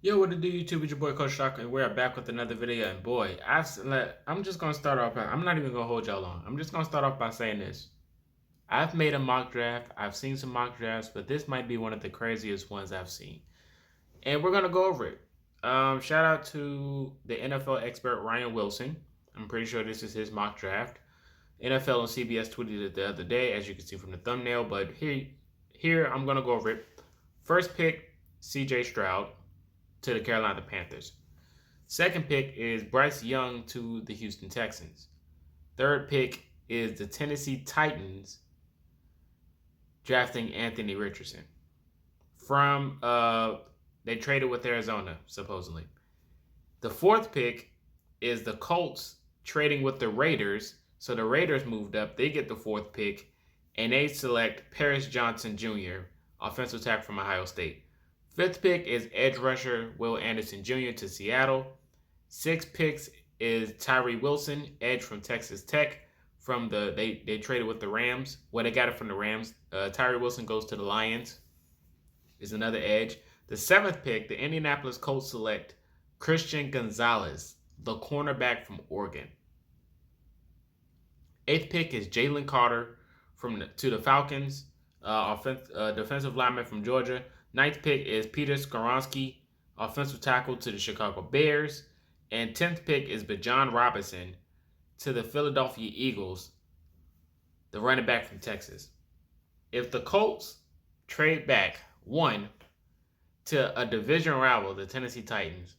Yo, what to do, YouTube? It's your boy ColtsTalk, and we're back with another video. And boy, I'm just gonna start off. I'm not even gonna hold y'all long. I'm just gonna start off by saying this. I've made a mock draft. I've seen some mock drafts, but this might be one of the craziest ones I've seen. And we're gonna go over it. Shout out to the NFL expert Ryan Wilson. I'm pretty sure this is his mock draft. NFL and CBS tweeted it the other day, as you can see from the thumbnail. But here I'm gonna go over it. First pick, C.J. Stroud to the Carolina Panthers. Second pick is Bryce Young to the Houston Texans. Third pick is the Tennessee Titans drafting Anthony Richardson. From they traded with Arizona, supposedly. The fourth pick is the Colts trading with the Raiders. So the Raiders moved up. They get the fourth pick, and they select Paris Johnson Jr., offensive tackle from Ohio State. Fifth pick is edge rusher Will Anderson Jr. to Seattle. Sixth picks is Tyree Wilson, edge from Texas Tech. They traded with the Rams. Well, they got it from the Rams. Tyree Wilson goes to the Lions. Is another edge. The seventh pick, the Indianapolis Colts select Christian Gonzalez, the cornerback from Oregon. Eighth pick is Jalen Carter to the Falcons, defensive lineman from Georgia. Ninth pick is Peter Skoronski, offensive tackle to the Chicago Bears. And 10th pick is Bijan Robinson to the Philadelphia Eagles, the running back from Texas. If the Colts trade back one to a division rival, the Tennessee Titans,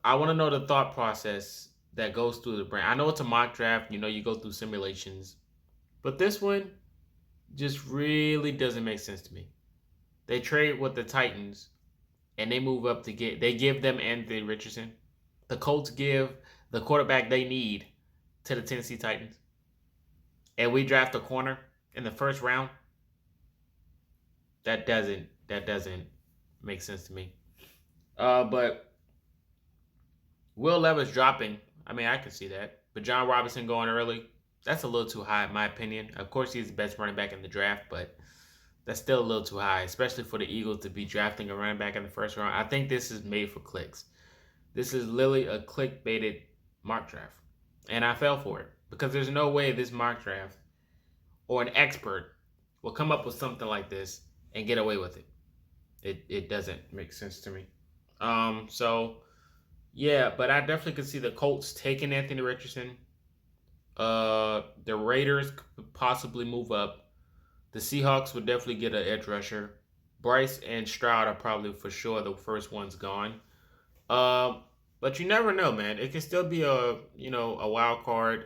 I want to know the thought process that goes through the brain. I know it's a mock draft, you go through simulations, but this one just really doesn't make sense to me. They trade with the Titans and they move up they give them Anthony Richardson. The Colts give the quarterback they need to the Tennessee Titans. And we draft a corner in the first round. That doesn't make sense to me. But Will Levis dropping, I can see that. But John Robinson going early, that's a little too high in my opinion. Of course, he's the best running back in the draft, but that's still a little too high, especially for the Eagles to be drafting a running back in the first round. I think this is made for clicks. This is literally a clickbaited mock draft. And I fell for it because there's no way this mock draft or an expert will come up with something like this and get away with it. It doesn't make sense to me. Yeah, but I definitely could see the Colts taking Anthony Richardson. The Raiders could possibly move up. The Seahawks would definitely get an edge rusher. Bryce and Stroud are probably for sure the first ones gone. But you never know, man. It could still be a wild card.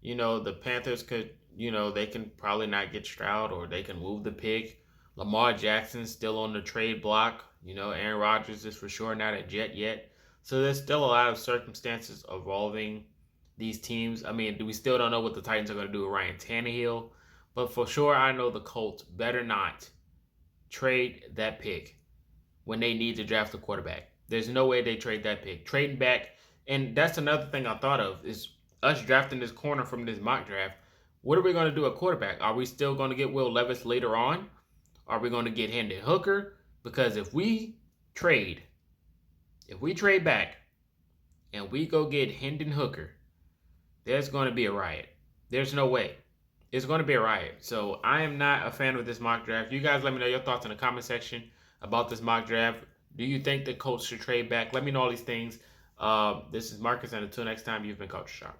The Panthers could, they can probably not get Stroud or they can move the pick. Lamar Jackson's still on the trade block. Aaron Rodgers is for sure not a Jet yet. So there's still a lot of circumstances involving these teams. We still don't know what the Titans are going to do with Ryan Tannehill. But for sure, I know the Colts better not trade that pick when they need to draft a quarterback. There's no way they trade that pick. Trading back, and that's another thing I thought of, is us drafting this corner from this mock draft. What are we going to do at quarterback? Are we still going to get Will Levis later on? Are we going to get Hendon Hooker? Because if we trade back and we go get Hendon Hooker, there's going to be a riot. There's no way. It's going to be a riot. So I am not a fan of this mock draft. You guys let me know your thoughts in the comment section about this mock draft. Do you think the Colts should trade back? Let me know all these things. This is Marcus, and until next time, you've been ColtsTalk.